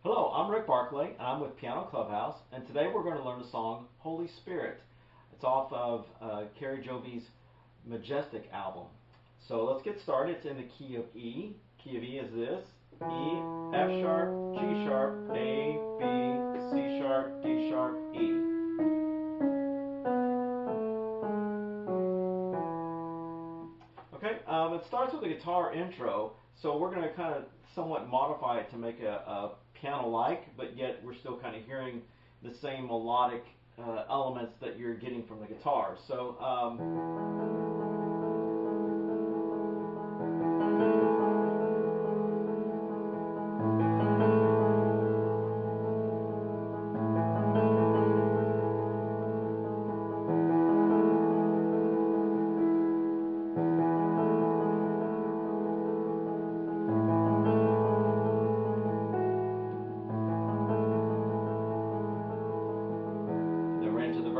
Hello, I'm Rick Barclay, and I'm with Piano Clubhouse, and today we're going to learn the song Holy Spirit. It's off of Kari Jobe's Majestic album. So let's get started. It's in the key of E. Key of E is this: E, F sharp, G sharp, A, B, C sharp, D sharp, E. Okay, it starts with a guitar intro, so we're going to kind of somewhat modify it to make a piano-like, but yet we're still kind of hearing the same melodic elements that you're getting from the guitar. So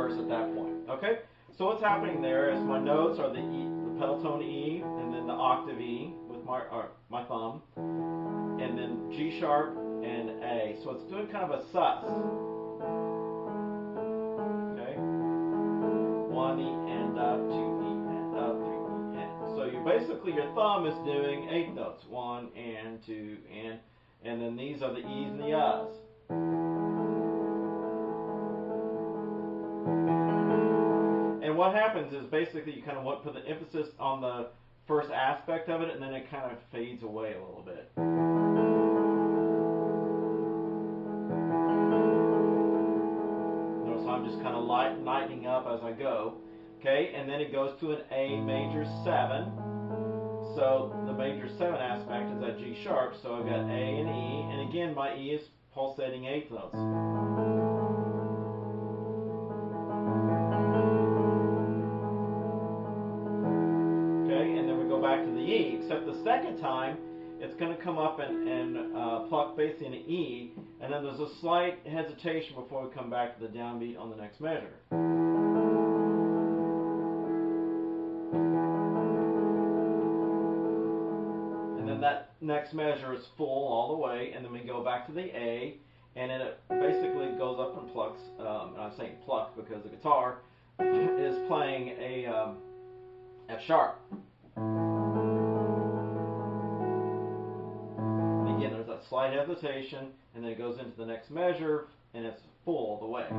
at that point. Okay, so what's happening there is my notes are the E, the pedal tone E, and then the octave E with my thumb, and then G sharp and A. So it's doing kind of a sus. Okay, 1 E and up, 2 E and up, 3 E and. So you basically your thumb is doing 8 notes, 1 and 2 and then these are the E's and the U's. And what happens is basically you kind of want to put the emphasis on the first aspect of it, and then it kind of fades away a little bit. Notice I'm just kind of lightening up as I go. Okay, and then it goes to an A major 7. So the major 7 aspect is that G sharp, so I've got A and E, and again my E is pulsating 8th notes. Back to the E, except the second time it's going to come up and pluck basically an E, and then there's a slight hesitation before we come back to the downbeat on the next measure. And then that next measure is full all the way, and then we go back to the A, and then it basically goes up and plucks, and I'm saying pluck because the guitar is playing a F sharp. Again, there's that slight hesitation, and then it goes into the next measure, and it's full all the way. And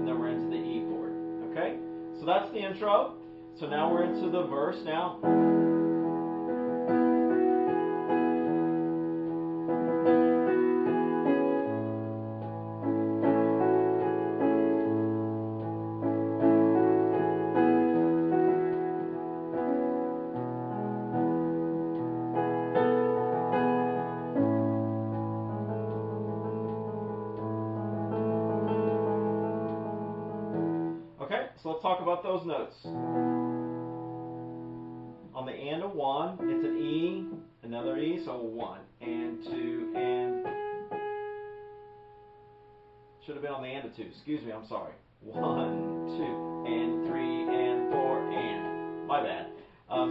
then we're into the E chord. Okay? So that's the intro. So now we're into the verse now. Okay, so let's talk about those notes. On the and of 1, it's an E, another E, so 1 and 2 and. Should have been on the and of 2, excuse me, I'm sorry. 1, 2 and 3 and 4 and. My bad.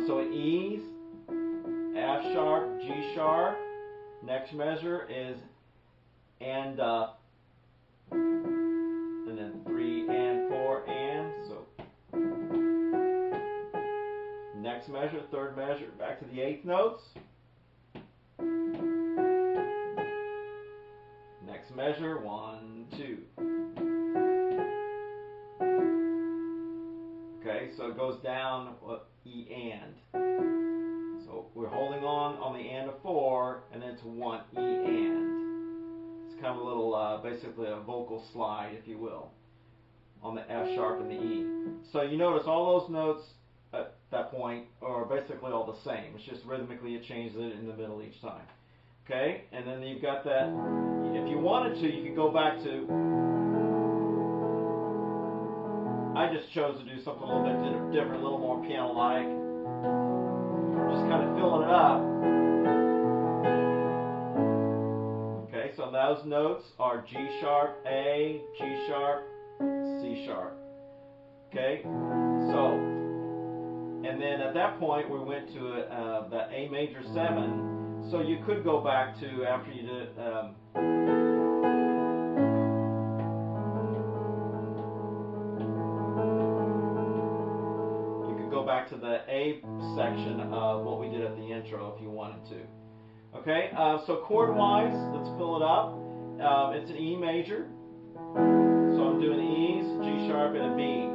So E's, F sharp, G sharp. Next measure is and up. And then 3 and 4 and. So next measure, third measure, back to the 8th notes. Next measure, 1, 2. Okay, so it goes down E and. So we're holding on the and of 4, and then it's 1 E and. It's kind of a little, basically a vocal slide, if you will, on the F sharp and the E. So you notice all those notes at that point are basically all the same. It's just rhythmically it changes it in the middle each time. Okay, and then you've got that. If you wanted to, you could go back to. I just chose to do something a little bit different, a little more piano-like. Just kind of filling it up. Okay, so those notes are G sharp, A, G sharp, C sharp. Okay, so. And then at that point we went to that A major 7. So you could go back to, after you did you could go back to the A section of what we did at the intro if you wanted to. Okay, so chord-wise, let's fill it up. It's an E major, so I'm doing E's, G sharp, and a B.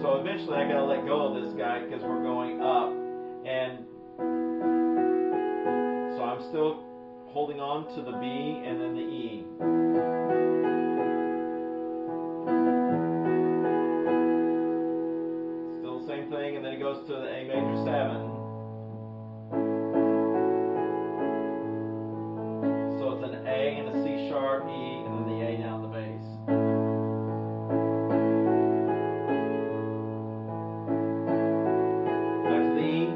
So eventually I gotta let go of this guy because we're going up, and so I'm still holding on to the B and then the E. Still the same thing, and then it goes to the A major 7. So it's an A and a C sharp, E, and then the A down the bass. Back to the E.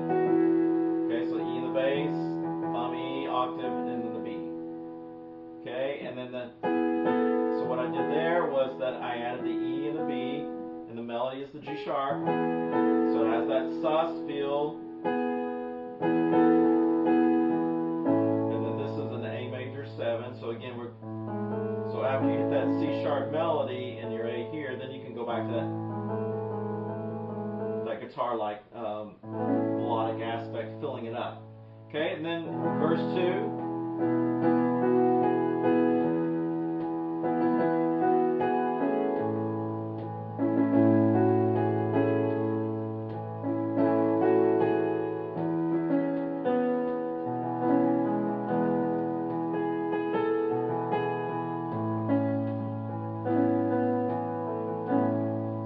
Okay, so E in the bass, thumb E, octave, and then the B. Okay, and then so what I did there was that I added the E and the B, and the melody is the G sharp. So it has that sus feel. And then this is an A major 7. So again, so after you get that C sharp melody and your A here, then you can go back to that guitar-like melodic aspect, filling it up. Okay, and then verse 2.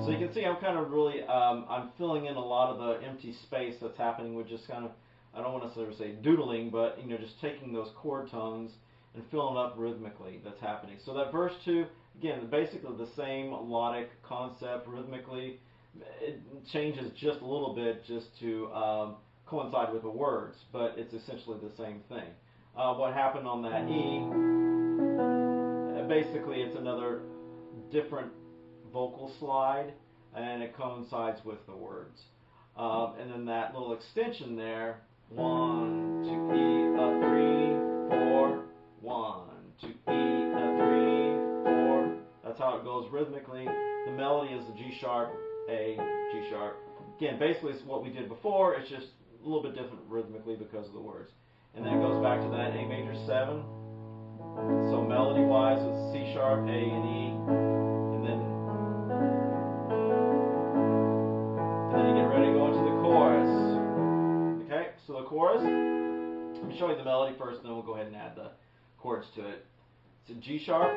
So you can see I'm kind of really, I'm filling in a lot of the empty space that's happening with just kind of, I don't want to necessarily say doodling, but just taking those chord tones and filling up rhythmically that's happening. So that verse 2, again, basically the same melodic concept rhythmically. It changes just a little bit just to coincide with the words, but it's essentially the same thing. What happened on that E, basically it's another different vocal slide, and it coincides with the words. And then that little extension there, 1, 2, E, 3, 4, 1, 2, E, 3, 4. That's how it goes rhythmically. The melody is the G sharp, A, G sharp. Again, basically it's what we did before, it's just a little bit different rhythmically because of the words. And then it goes back to that A major 7. So melody-wise, it's C sharp, A, and E. And then you get ready to go into the chorus. Okay, so the chorus, let me show you the melody first, and then we'll go ahead and add the chords to it. It's a G sharp,